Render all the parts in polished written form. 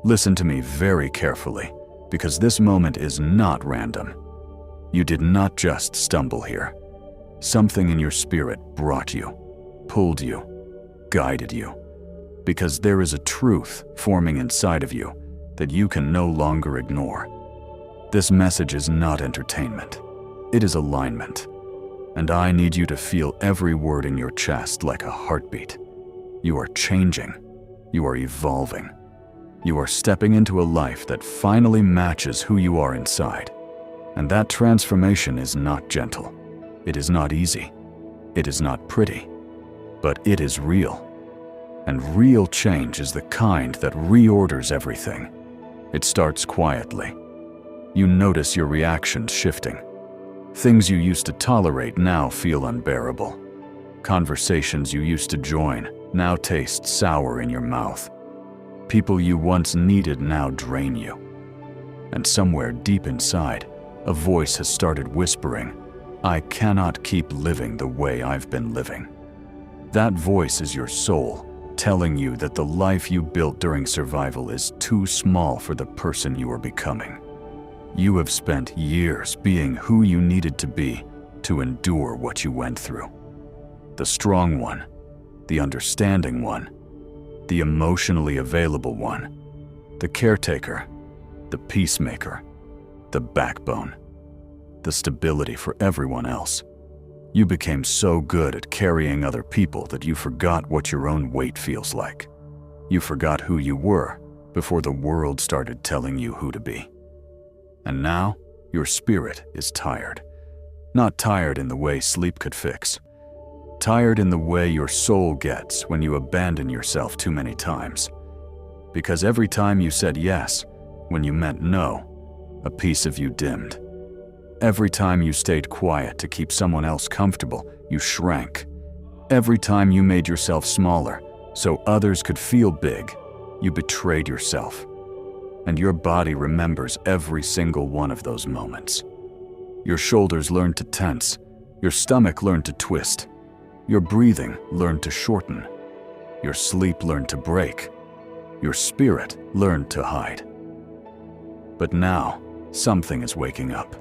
Listen to me very carefully, because this moment is not random. You did not just stumble here. Something in your spirit brought you, pulled you, guided you, because there is a truth forming inside of you that you can no longer ignore. This message is not entertainment. It is alignment. And I need you to feel every word in your chest like a heartbeat. You are changing. You are evolving. You are stepping into a life that finally matches who you are inside. And that transformation is not gentle. It is not easy. It is not pretty. But it is real. And real change is the kind that reorders everything. It starts quietly. You notice your reactions shifting. Things you used to tolerate now feel unbearable. Conversations you used to join now taste sour in your mouth. People you once needed now drain you. And somewhere deep inside, a voice has started whispering, "I cannot keep living the way I've been living." That voice is your soul, telling you that the life you built during survival is too small for the person you are becoming. You have spent years being who you needed to be to endure what you went through. The strong one, the understanding one, the emotionally available one, the caretaker, the peacemaker, the backbone, the stability for everyone else. You became so good at carrying other people that you forgot what your own weight feels like. You forgot who you were before the world started telling you who to be. And now, your spirit is tired. Not tired in the way sleep could fix. Tired in the way your soul gets when you abandon yourself too many times. Because every time you said yes, when you meant no, a piece of you dimmed. Every time you stayed quiet to keep someone else comfortable, you shrank. Every time you made yourself smaller so others could feel big, you betrayed yourself. And your body remembers every single one of those moments. Your shoulders learned to tense. Your stomach learned to twist. Your breathing learned to shorten. Your sleep learned to break. Your spirit learned to hide. But now, something is waking up.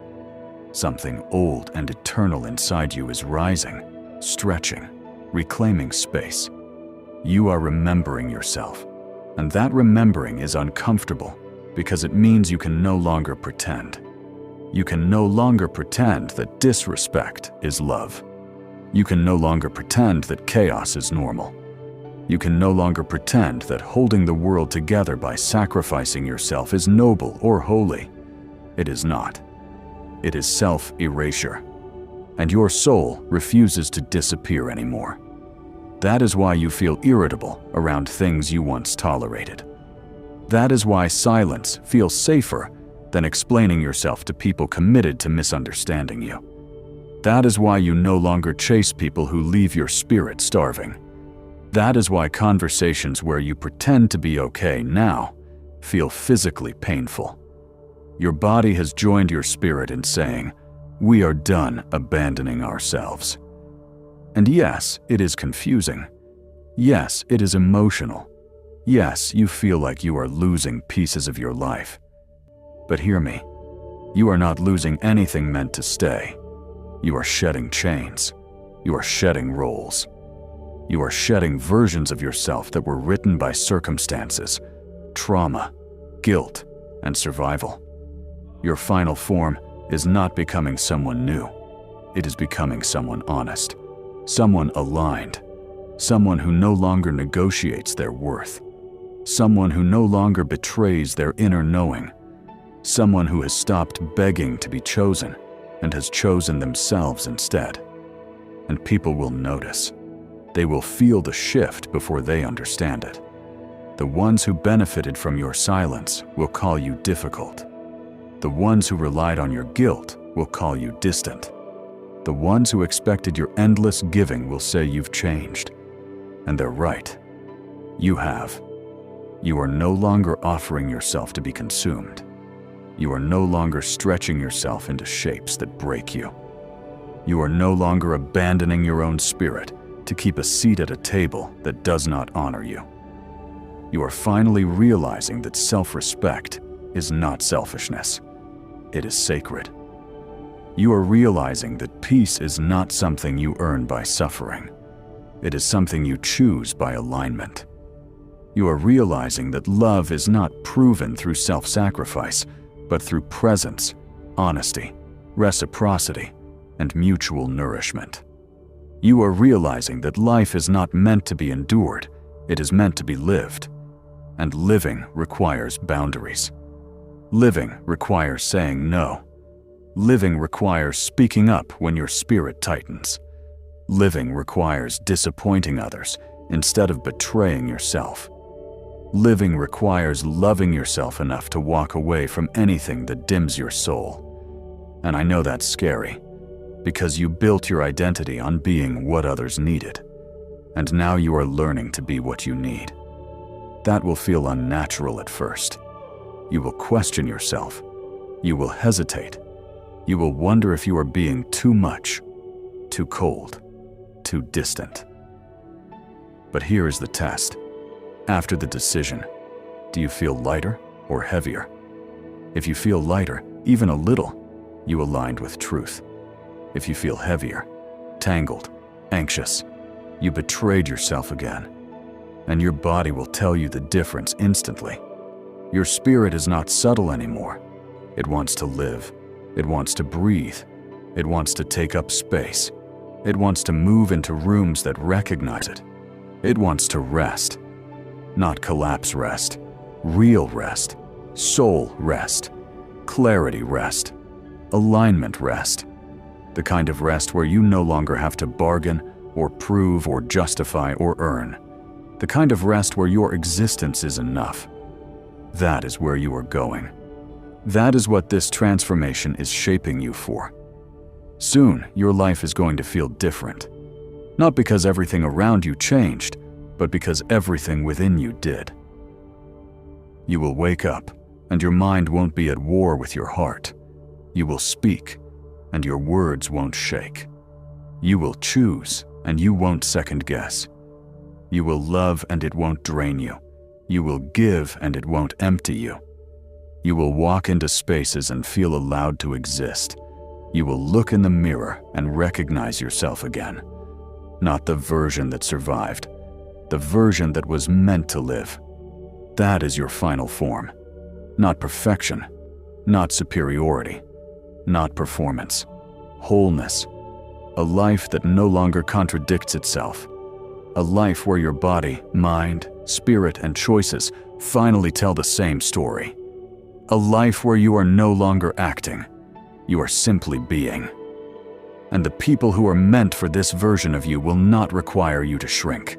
Something old and eternal inside you is rising, stretching, reclaiming space. You are remembering yourself. And that remembering is uncomfortable because it means you can no longer pretend. You can no longer pretend that disrespect is love. You can no longer pretend that chaos is normal. You can no longer pretend that holding the world together by sacrificing yourself is noble or holy. It is not. It is self-erasure. And your soul refuses to disappear anymore. That is why you feel irritable around things you once tolerated. That is why silence feels safer than explaining yourself to people committed to misunderstanding you. That is why you no longer chase people who leave your spirit starving. That is why conversations where you pretend to be okay now feel physically painful. Your body has joined your spirit in saying, "We are done abandoning ourselves." And yes, it is confusing. Yes, it is emotional. Yes, you feel like you are losing pieces of your life. But hear me, you are not losing anything meant to stay. You are shedding chains. You are shedding roles. You are shedding versions of yourself that were written by circumstances, trauma, guilt, and survival. Your final form is not becoming someone new. It is becoming someone honest, someone aligned, someone who no longer negotiates their worth, someone who no longer betrays their inner knowing, someone who has stopped begging to be chosen and has chosen themselves instead. And people will notice. They will feel the shift before they understand it. The ones who benefited from your silence will call you difficult. The ones who relied on your guilt will call you distant. The ones who expected your endless giving will say you've changed. And they're right. You have. You are no longer offering yourself to be consumed. You are no longer stretching yourself into shapes that break you. You are no longer abandoning your own spirit to keep a seat at a table that does not honor you. You are finally realizing that self-respect is not selfishness. It is sacred. You are realizing that peace is not something you earn by suffering. It is something you choose by alignment. You are realizing that love is not proven through self-sacrifice, but through presence, honesty, reciprocity, and mutual nourishment. You are realizing that life is not meant to be endured, it is meant to be lived. And living requires boundaries. Living requires saying no. Living requires speaking up when your spirit tightens. Living requires disappointing others instead of betraying yourself. Living requires loving yourself enough to walk away from anything that dims your soul. And I know that's scary, because you built your identity on being what others needed. And now you are learning to be what you need. That will feel unnatural at first. You will question yourself. You will hesitate. You will wonder if you are being too much, too cold, too distant. But here is the test. After the decision, do you feel lighter or heavier? If you feel lighter, even a little, you aligned with truth. If you feel heavier, tangled, anxious, you betrayed yourself again. And your body will tell you the difference instantly. Your spirit is not subtle anymore. It wants to live. It wants to breathe. It wants to take up space. It wants to move into rooms that recognize it. It wants to rest. Not collapse rest. Real rest. Soul rest. Clarity rest. Alignment rest. The kind of rest where you no longer have to bargain or prove or justify or earn. The kind of rest where your existence is enough. That is where you are going. That is what this transformation is shaping you for. Soon, your life is going to feel different. Not because everything around you changed, but because everything within you did. You will wake up, and your mind won't be at war with your heart. You will speak, and your words won't shake. You will choose, and you won't second guess. You will love and it won't drain you. You will give and it won't empty you. You will walk into spaces and feel allowed to exist. You will look in the mirror and recognize yourself again. Not the version that survived, the version that was meant to live. That is your final form. Not perfection, not superiority, not performance. Wholeness. A life that no longer contradicts itself. A life where your body, mind, spirit, and choices finally tell the same story. A life where you are no longer acting. You are simply being. And the people who are meant for this version of you will not require you to shrink.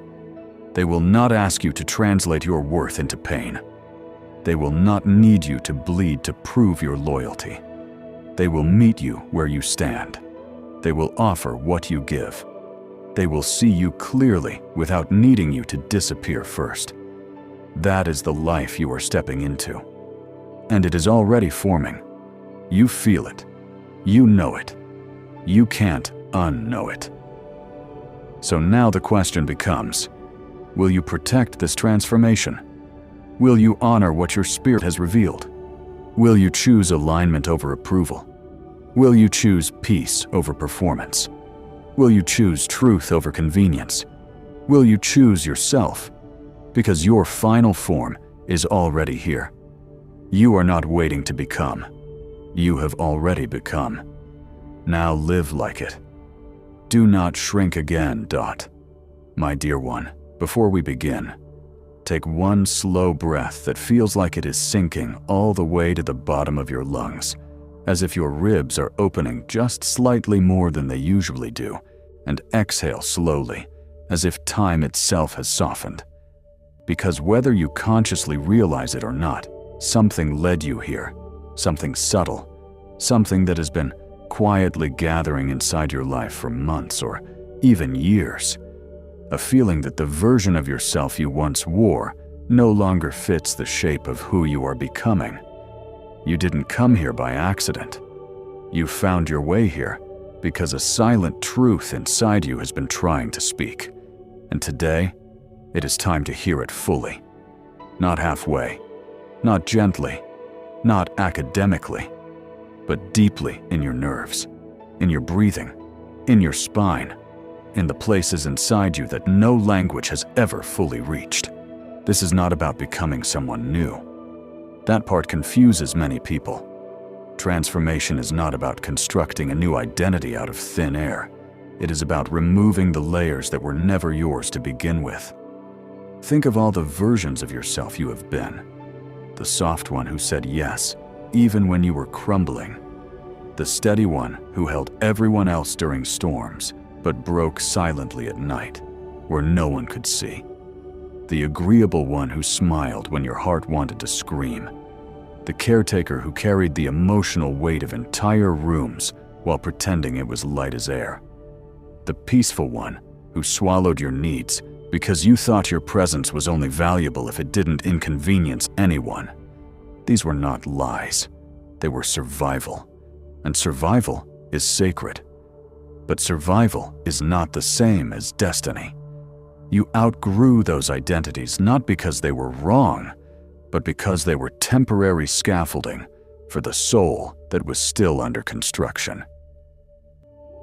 They will not ask you to translate your worth into pain. They will not need you to bleed to prove your loyalty. They will meet you where you stand. They will offer what you give. They will see you clearly without needing you to disappear first. That is the life you are stepping into. And it is already forming. You feel it. You know it. You can't unknow it. So now the question becomes, will you protect this transformation? Will you honor what your spirit has revealed? Will you choose alignment over approval? Will you choose peace over performance? Will you choose truth over convenience? Will you choose yourself? Because your final form is already here. You are not waiting to become. You have already become. Now live like it. Do not shrink again. My dear one, before we begin, take one slow breath that feels like it is sinking all the way to the bottom of your lungs, as if your ribs are opening just slightly more than they usually do, and exhale slowly, as if time itself has softened. Because whether you consciously realize it or not, something led you here, something subtle, something that has been quietly gathering inside your life for months or even years. A feeling that the version of yourself you once wore no longer fits the shape of who you are becoming. You didn't come here by accident. You found your way here because a silent truth inside you has been trying to speak. And today, it is time to hear it fully. Not halfway, not gently, not academically, but deeply in your nerves, in your breathing, in your spine, in the places inside you that no language has ever fully reached. This is not about becoming someone new. That part confuses many people. Transformation is not about constructing a new identity out of thin air. It is about removing the layers that were never yours to begin with. Think of all the versions of yourself you have been. The soft one who said yes, even when you were crumbling. The steady one who held everyone else during storms, but broke silently at night, where no one could see. The agreeable one who smiled when your heart wanted to scream. The caretaker who carried the emotional weight of entire rooms while pretending it was light as air. The peaceful one who swallowed your needs because you thought your presence was only valuable if it didn't inconvenience anyone. These were not lies. They were survival. And survival is sacred. But survival is not the same as destiny. You outgrew those identities not because they were wrong, but because they were temporary scaffolding for the soul that was still under construction.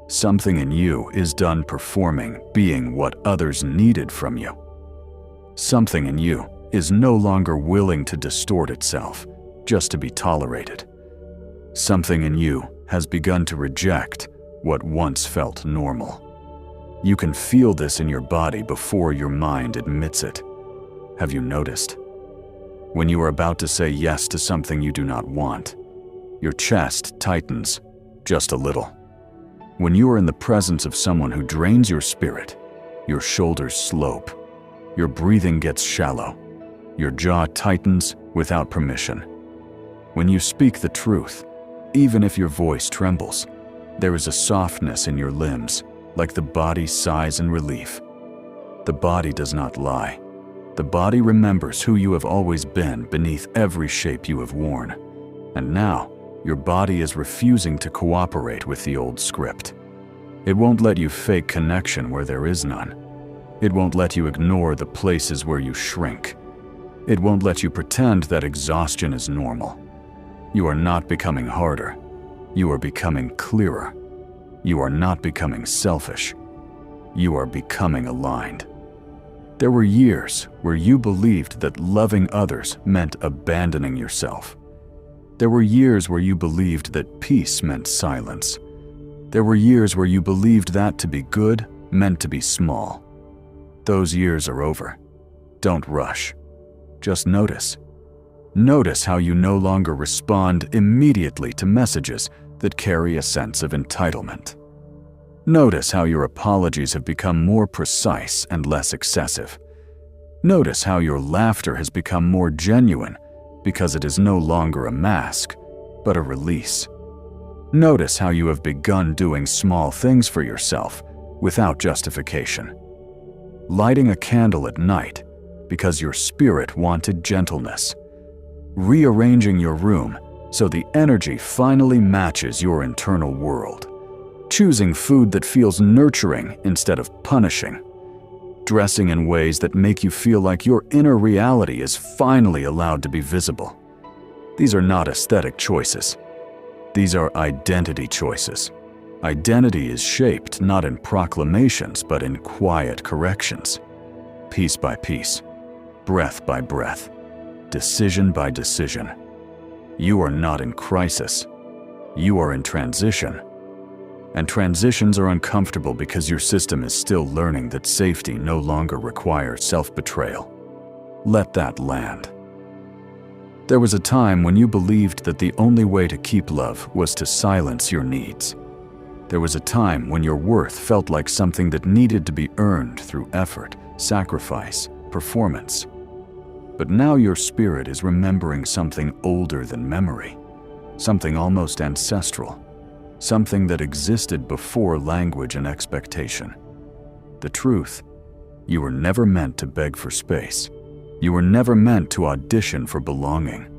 Something in you is done performing being what others needed from you. Something in you is no longer willing to distort itself just to be tolerated. Something in you has begun to reject what once felt normal. You can feel this in your body before your mind admits it. Have you noticed? When you are about to say yes to something you do not want, your chest tightens just a little. When you are in the presence of someone who drains your spirit, your shoulders slope, your breathing gets shallow, your jaw tightens without permission. When you speak the truth, even if your voice trembles, there is a softness in your limbs, like the body sighs in relief. The body does not lie. The body remembers who you have always been beneath every shape you have worn. And now, your body is refusing to cooperate with the old script. It won't let you fake connection where there is none. It won't let you ignore the places where you shrink. It won't let you pretend that exhaustion is normal. You are not becoming harder. You are becoming clearer. You are not becoming selfish. You are becoming aligned. There were years where you believed that loving others meant abandoning yourself. There were years where you believed that peace meant silence. There were years where you believed that to be good meant to be small. Those years are over. Don't rush. Just notice. Notice how you no longer respond immediately to messages that carry a sense of entitlement. Notice how your apologies have become more precise and less excessive. Notice how your laughter has become more genuine because it is no longer a mask, but a release. Notice how you have begun doing small things for yourself without justification. Lighting a candle at night because your spirit wanted gentleness. Rearranging your room so the energy finally matches your internal world. Choosing food that feels nurturing instead of punishing. Dressing in ways that make you feel like your inner reality is finally allowed to be visible. These are not aesthetic choices. These are identity choices. Identity is shaped not in proclamations but in quiet corrections. Piece by piece, breath by breath, decision by decision. You are not in crisis. You are in transition. And transitions are uncomfortable because your system is still learning that safety no longer requires self-betrayal. Let that land. There was a time when you believed that the only way to keep love was to silence your needs. There was a time when your worth felt like something that needed to be earned through effort, sacrifice, performance. But now your spirit is remembering something older than memory, something almost ancestral. Something that existed before language and expectation. The truth, you were never meant to beg for space. You were never meant to audition for belonging.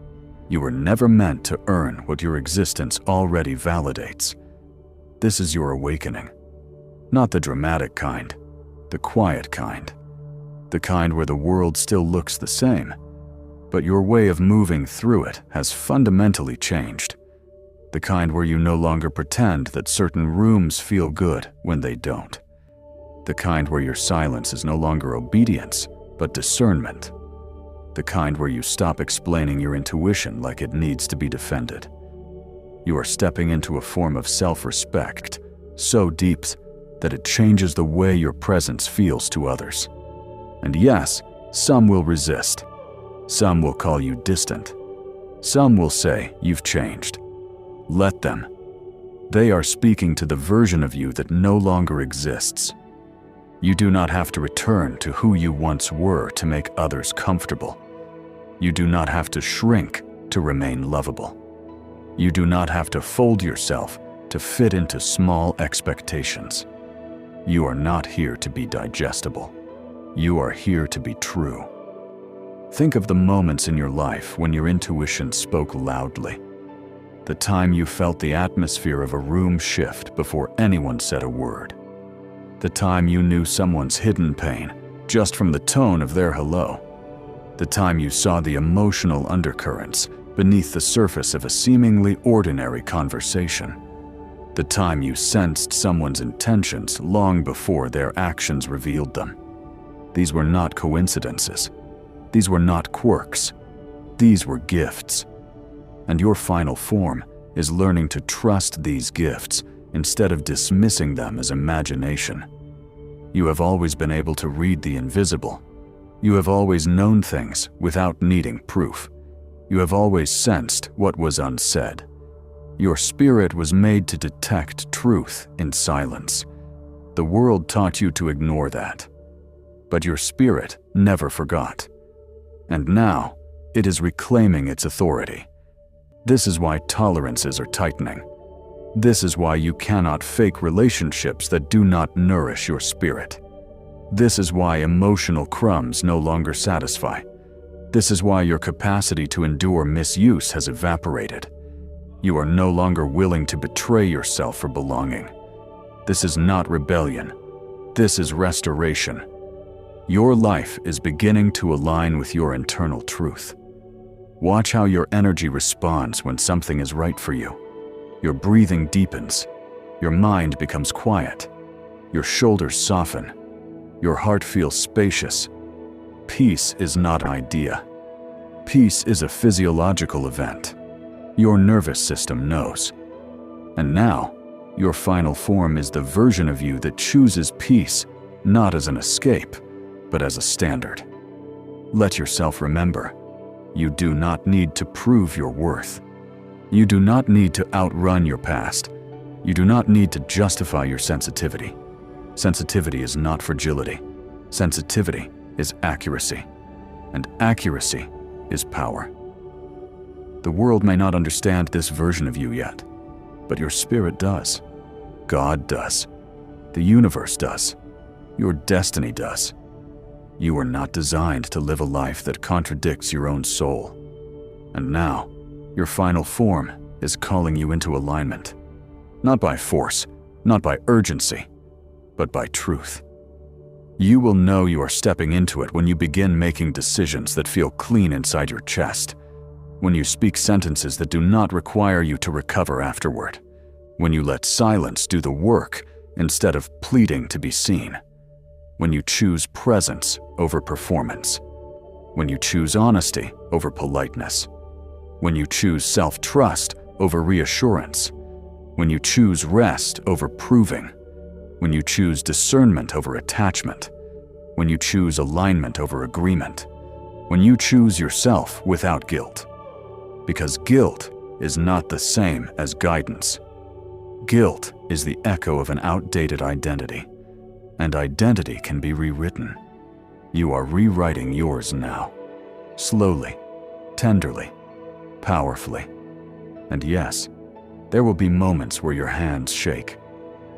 You were never meant to earn what your existence already validates. This is your awakening. Not the dramatic kind, the quiet kind. The kind where the world still looks the same, but your way of moving through it has fundamentally changed. The kind where you no longer pretend that certain rooms feel good when they don't. The kind where your silence is no longer obedience, but discernment. The kind where you stop explaining your intuition like it needs to be defended. You are stepping into a form of self-respect so deep that it changes the way your presence feels to others. And yes, some will resist. Some will call you distant. Some will say you've changed. Let them. They are speaking to the version of you that no longer exists. You do not have to return to who you once were to make others comfortable. You do not have to shrink to remain lovable. You do not have to fold yourself to fit into small expectations. You are not here to be digestible. You are here to be true. Think of the moments in your life when your intuition spoke loudly. The time you felt the atmosphere of a room shift before anyone said a word. The time you knew someone's hidden pain just from the tone of their hello. The time you saw the emotional undercurrents beneath the surface of a seemingly ordinary conversation. The time you sensed someone's intentions long before their actions revealed them. These were not coincidences. These were not quirks. These were gifts. And your final form is learning to trust these gifts instead of dismissing them as imagination. You have always been able to read the invisible. You have always known things without needing proof. You have always sensed what was unsaid. Your spirit was made to detect truth in silence. The world taught you to ignore that. But your spirit never forgot. And now, it is reclaiming its authority. This is why tolerances are tightening. This is why you cannot fake relationships that do not nourish your spirit. This is why emotional crumbs no longer satisfy. This is why your capacity to endure misuse has evaporated. You are no longer willing to betray yourself for belonging. This is not rebellion. This is restoration. Your life is beginning to align with your internal truth. Watch how your energy responds when something is right for you. Your breathing deepens. Your mind becomes quiet. Your shoulders soften. Your heart feels spacious. Peace is not an idea. Peace is a physiological event. Your nervous system knows. And now, your final form is the version of you that chooses peace not as an escape, but as a standard. Let yourself remember, you do not need to prove your worth. You do not need to outrun your past. You do not need to justify your sensitivity. Sensitivity is not fragility. Sensitivity is accuracy. And accuracy is power. The world may not understand this version of you yet, but your spirit does. God does. The universe does. Your destiny does. You are not designed to live a life that contradicts your own soul. And now, your final form is calling you into alignment. Not by force, not by urgency, but by truth. You will know you are stepping into it when you begin making decisions that feel clean inside your chest. When you speak sentences that do not require you to recover afterward. When you let silence do the work instead of pleading to be seen. When you choose presence over performance. When you choose honesty over politeness. When you choose self-trust over reassurance. When you choose rest over proving. When you choose discernment over attachment. When you choose alignment over agreement. When you choose yourself without guilt. Because guilt is not the same as guidance. Guilt is the echo of an outdated identity. And identity can be rewritten. You are rewriting yours now. Slowly, tenderly, powerfully. And yes, there will be moments where your hands shake,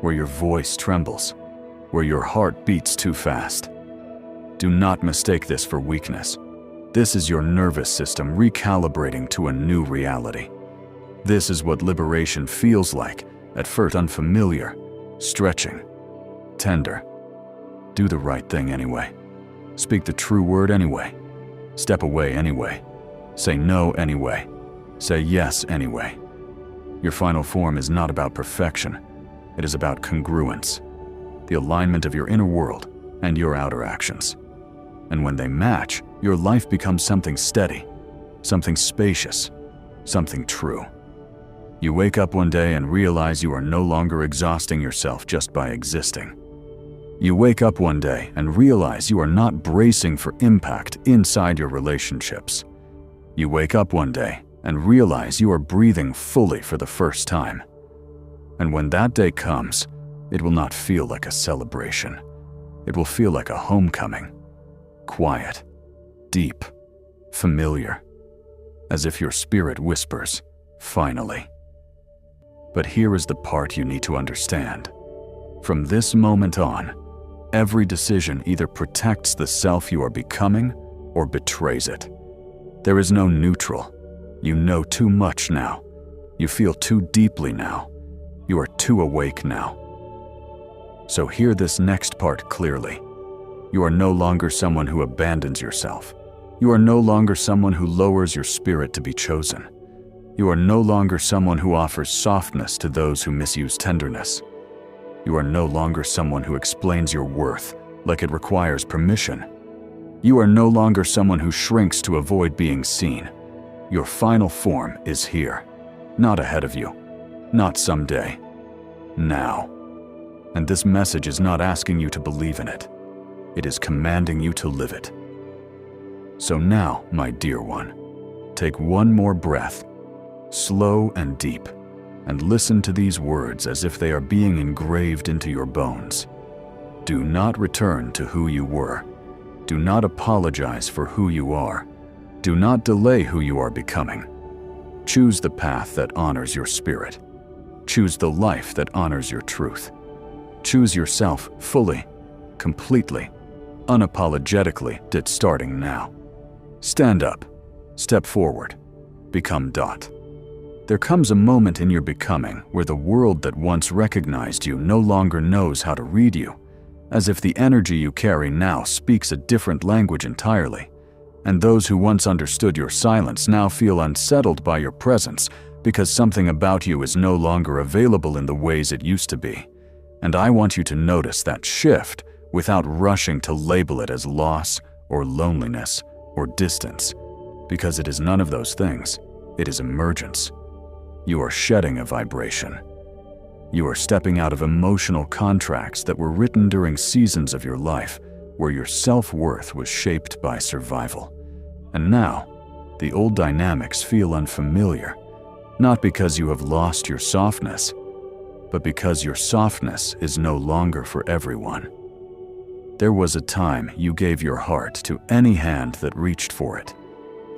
where your voice trembles, where your heart beats too fast. Do not mistake this for weakness. This is your nervous system recalibrating to a new reality. This is what liberation feels like, at first unfamiliar, stretching, tender. Do the right thing anyway. Speak the true word anyway. Step away anyway. Say no anyway. Say yes anyway. Your final form is not about perfection. It is about congruence, the alignment of your inner world and your outer actions. And when they match, your life becomes something steady, something spacious, something true. You wake up one day and realize you are no longer exhausting yourself just by existing. You wake up one day and realize you are not bracing for impact inside your relationships. You wake up one day and realize you are breathing fully for the first time. And when that day comes, it will not feel like a celebration. It will feel like a homecoming. Quiet, deep, familiar, as if your spirit whispers, "Finally." But here is the part you need to understand. From this moment on, every decision either protects the self you are becoming or betrays it. There is no neutral. You know too much now. You feel too deeply now. You are too awake now. So hear this next part clearly. You are no longer someone who abandons yourself. You are no longer someone who lowers your spirit to be chosen. You are no longer someone who offers softness to those who misuse tenderness. You are no longer someone who explains your worth like it requires permission. You are no longer someone who shrinks to avoid being seen. Your final form is here, not ahead of you, not someday, now. And this message is not asking you to believe in it. It is commanding you to live it. So now, my dear one, take one more breath, slow and deep, and listen to these words as if they are being engraved into your bones. Do not return to who you were. Do not apologize for who you are. Do not delay who you are becoming. Choose the path that honors your spirit. Choose the life that honors your truth. Choose yourself fully, completely, unapologetically, starting now. Stand up, step forward, become . There comes a moment in your becoming where the world that once recognized you no longer knows how to read you, as if the energy you carry now speaks a different language entirely. And those who once understood your silence now feel unsettled by your presence because something about you is no longer available in the ways it used to be. And I want you to notice that shift without rushing to label it as loss or loneliness or distance, because it is none of those things. It is emergence. You are shedding a vibration. You are stepping out of emotional contracts that were written during seasons of your life where your self-worth was shaped by survival. And now, the old dynamics feel unfamiliar, not because you have lost your softness, but because your softness is no longer for everyone. There was a time you gave your heart to any hand that reached for it,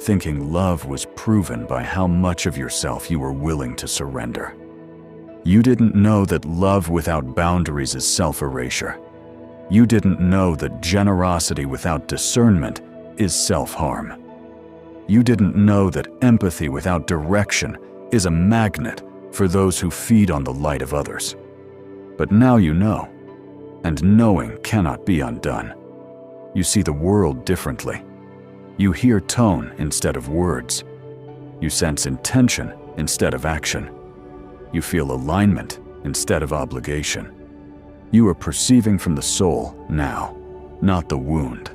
thinking love was proven by how much of yourself you were willing to surrender. You didn't know that love without boundaries is self-erasure. You didn't know that generosity without discernment is self-harm. You didn't know that empathy without direction is a magnet for those who feed on the light of others. But now you know, and knowing cannot be undone. You see the world differently. You hear tone instead of words. You sense intention instead of action. You feel alignment instead of obligation. You are perceiving from the soul now, not the wound.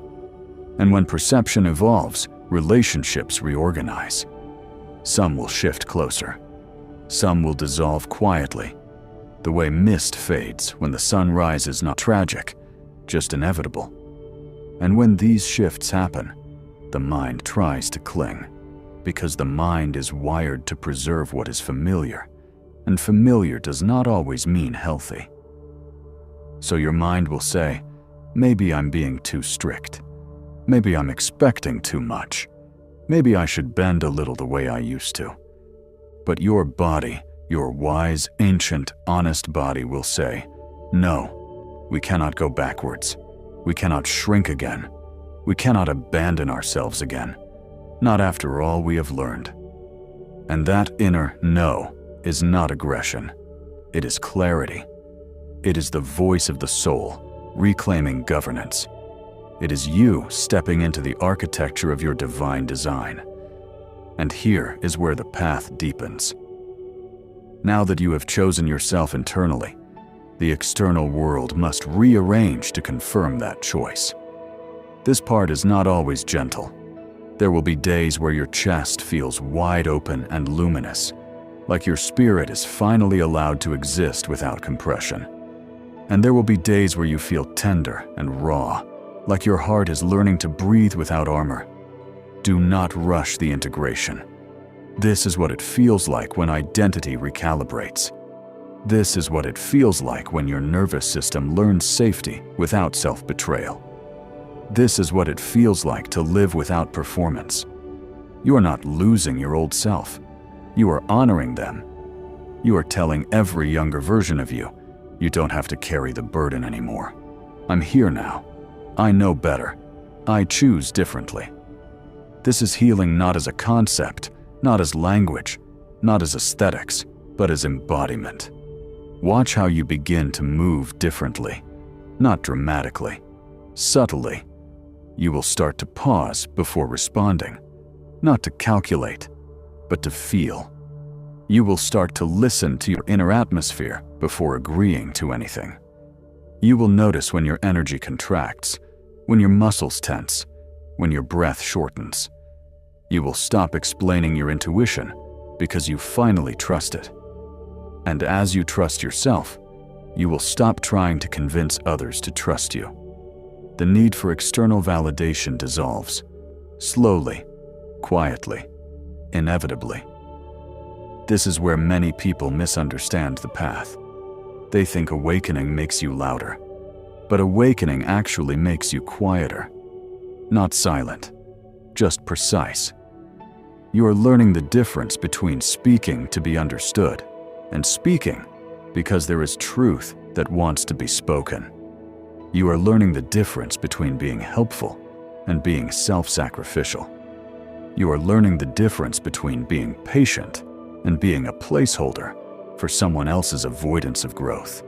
And when perception evolves, relationships reorganize. Some will shift closer. Some will dissolve quietly. The way mist fades when the sun rises, not tragic, just inevitable. And when these shifts happen, the mind tries to cling, because the mind is wired to preserve what is familiar, and familiar does not always mean healthy. So your mind will say, maybe I'm being too strict. Maybe I'm expecting too much. Maybe I should bend a little the way I used to. But your body, your wise, ancient, honest body will say, no, we cannot go backwards. We cannot shrink again. We cannot abandon ourselves again. Not after all we have learned. And that inner no is not aggression. It is clarity. It is the voice of the soul, reclaiming governance. It is you stepping into the architecture of your divine design. And here is where the path deepens. Now that you have chosen yourself internally, the external world must rearrange to confirm that choice. This part is not always gentle. There will be days where your chest feels wide open and luminous, like your spirit is finally allowed to exist without compression. And there will be days where you feel tender and raw, like your heart is learning to breathe without armor. Do not rush the integration. This is what it feels like when identity recalibrates. This is what it feels like when your nervous system learns safety without self-betrayal. This is what it feels like to live without performance. You are not losing your old self. You are honoring them. You are telling every younger version of you, you don't have to carry the burden anymore. I'm here now. I know better. I choose differently. This is healing not as a concept, not as language, not as aesthetics, but as embodiment. Watch how you begin to move differently, not dramatically, subtly. You will start to pause before responding, not to calculate, but to feel. You will start to listen to your inner atmosphere before agreeing to anything. You will notice when your energy contracts, when your muscles tense, when your breath shortens. You will stop explaining your intuition because you finally trust it. And as you trust yourself, you will stop trying to convince others to trust you. The need for external validation dissolves, slowly, quietly, inevitably. This is where many people misunderstand the path. They think awakening makes you louder, but awakening actually makes you quieter. Not silent, just precise. You are learning the difference between speaking to be understood and speaking because there is truth that wants to be spoken. You are learning the difference between being helpful and being self-sacrificial. You are learning the difference between being patient and being a placeholder for someone else's avoidance of growth.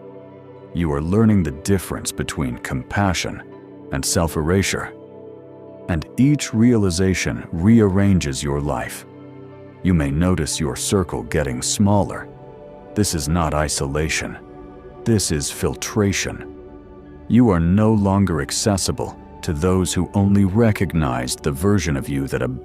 You are learning the difference between compassion and self-erasure. And each realization rearranges your life. You may notice your circle getting smaller. This is not isolation. This is filtration. You are no longer accessible to those who only recognized the version of you that abandoned